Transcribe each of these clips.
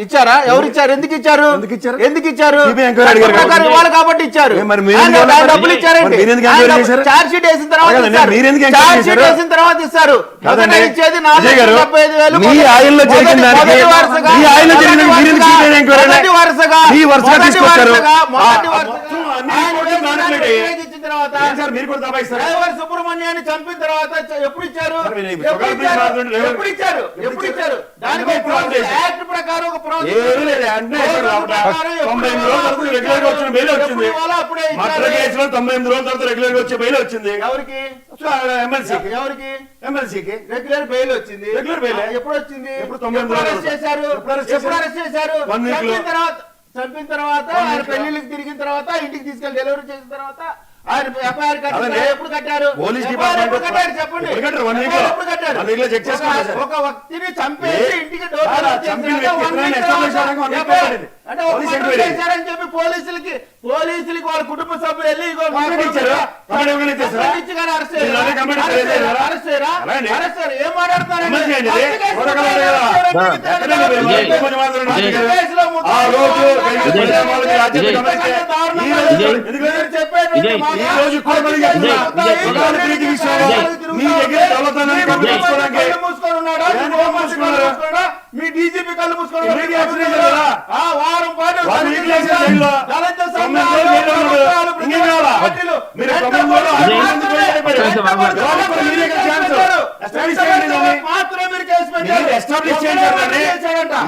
ఇచ్చారా? ఎవరు ఇచ్చారు? ఎందుకు ఇచ్చారు? వాళ్ళు కాబట్టి ఇచ్చారు. డబ్బులు ఇచ్చారండి. చార్జ్ షీట్ వేసిన తర్వాత ఇస్తారు. ఇచ్చేది 4,75,000. సుబ్రహ్మణ్యాన్ని చంపిన తర్వాత ఎప్పుడు ఇచ్చారు? దానికి యాక్ట్ ప్రకారం ఒక ఎమ్మెల్సీకి రెగ్యులర్ బెయిల్ వచ్చింది. ఎప్పుడు వచ్చింది? చంపిన తర్వాత ఆయన పెళ్లికి తిరిగిన తర్వాత ఇంటికి తీసుకెళ్లి డెలివరీ చేసిన తర్వాత ఆయన ఎఫ్ఐఆర్ ఎప్పుడు కట్టారు? చెప్పండి. ఒక వ్యక్తిని చంపేసి ఇంటికి చేశారని చెప్పి పోలీసులకి వాళ్ళ కుటుంబ సభ్యులు వెళ్ళి ఏం మాట్లాడుతున్నారు? మీ డీజీపీ కళ్ళు మూసుకున్నాడు. వారం పాటు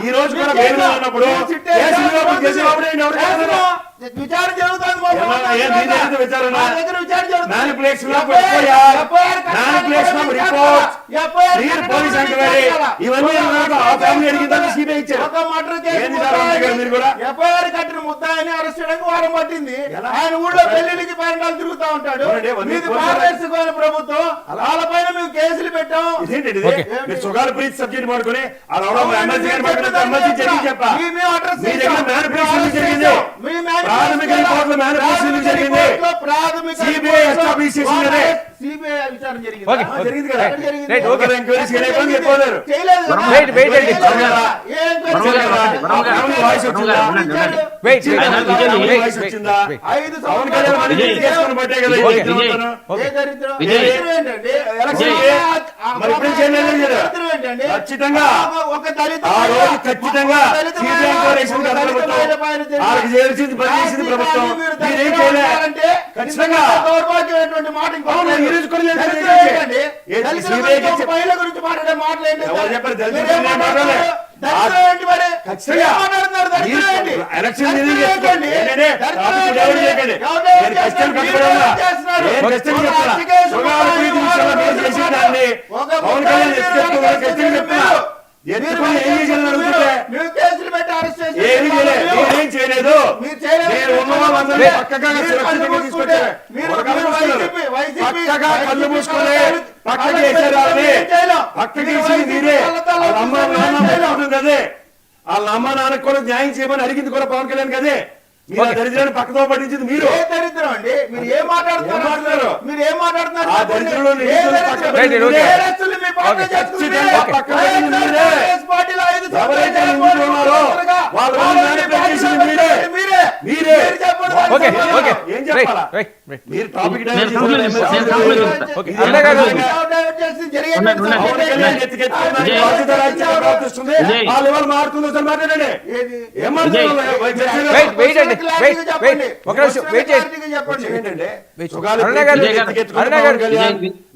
ఈ రోజు కూడా విచారణ జరుగుతుంది. ఎఫ్ఐఆర్ కట్టిన ముద్దాయిని అరెస్ట్ చేయడానికి వారం పట్టింది. ఆయన ఊళ్ళో పెళ్లికి పైన తిరుగుతా ఉంటాడు. మీది పారదర్శకమైన ప్రభుత్వం, వాళ్ళపైన మేము కేసులు పెట్టాం. సుగాలు ప్రీతి సబ్జెక్ట్ పడుకుని ప్రాథమిక రిపోర్టుల మేనిఫెస్టో జరిగింది. సిబిఐ ఎస్టాబ్లిష్ చేసింది. సిబిఐ విచారణ జరిగింది. ఖచ్చితంగా ప్రభుత్వం ఖచ్చితంగా దౌర్భాగ్యమైనటువంటి మాట గురించి మాట్లాడే మాటలు ఏంటి? చేయలేదు. కళ్ళు మూసుకొని పక్కకి మీరే వాళ్ళ అమ్మ నాన్నకు కూడా న్యాయం చేయమని అడిగింది కూడా పవన్ కళ్యాణ్ కదే. దరిద్రాన్ని పక్కతో పట్టించింది మీరు. దరిద్రం అండి. మీరు ఏం మాట్లాడుతున్నారు? మీరు ఏం మాట్లాడుతున్నారు? ఆ దరిద్రంలో ఏం చెప్పాలా? మీరు టాపిక్ మారుతుందో మాట్లాడండి.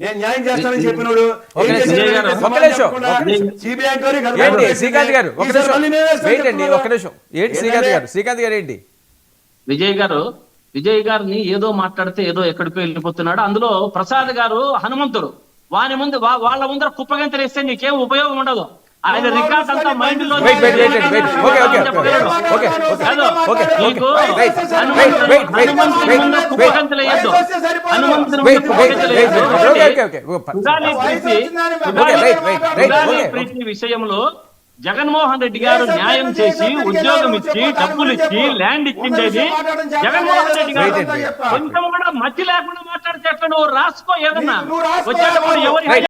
నేను న్యాయం చేస్తానని చెప్పినోడు శ్రీకాంత్ గారు శ్రీకాంత్ గారు ఏంటి? విజయ్ గారిని ఏదో మాట్లాడితే ఏదో ఎక్కడికో వెళ్ళిపోతున్నాడు. అందులో ప్రసాద్ గారు హనుమంతుడు, వాని ముందు వాళ్ళ ముందర కుప్పగంతలు వేస్తే నీకేం ఉపయోగం ఉండదు. ఆయన రికార్డ్ అంతా మైండ్ లో విషయంలో జగన్మోహన్ రెడ్డి గారు న్యాయం చేసి ఉద్యోగం ఇచ్చి డబ్బులు ఇచ్చి ల్యాండ్ ఇచ్చిండేది జగన్మోహన్ రెడ్డి గారు. కొంచెం కూడా మధ్య లేకుండా మాట్లాడితే ఎట్లా? నువ్వు రాసుకో ఏదన్నా వచ్చేటప్పుడు ఎవరి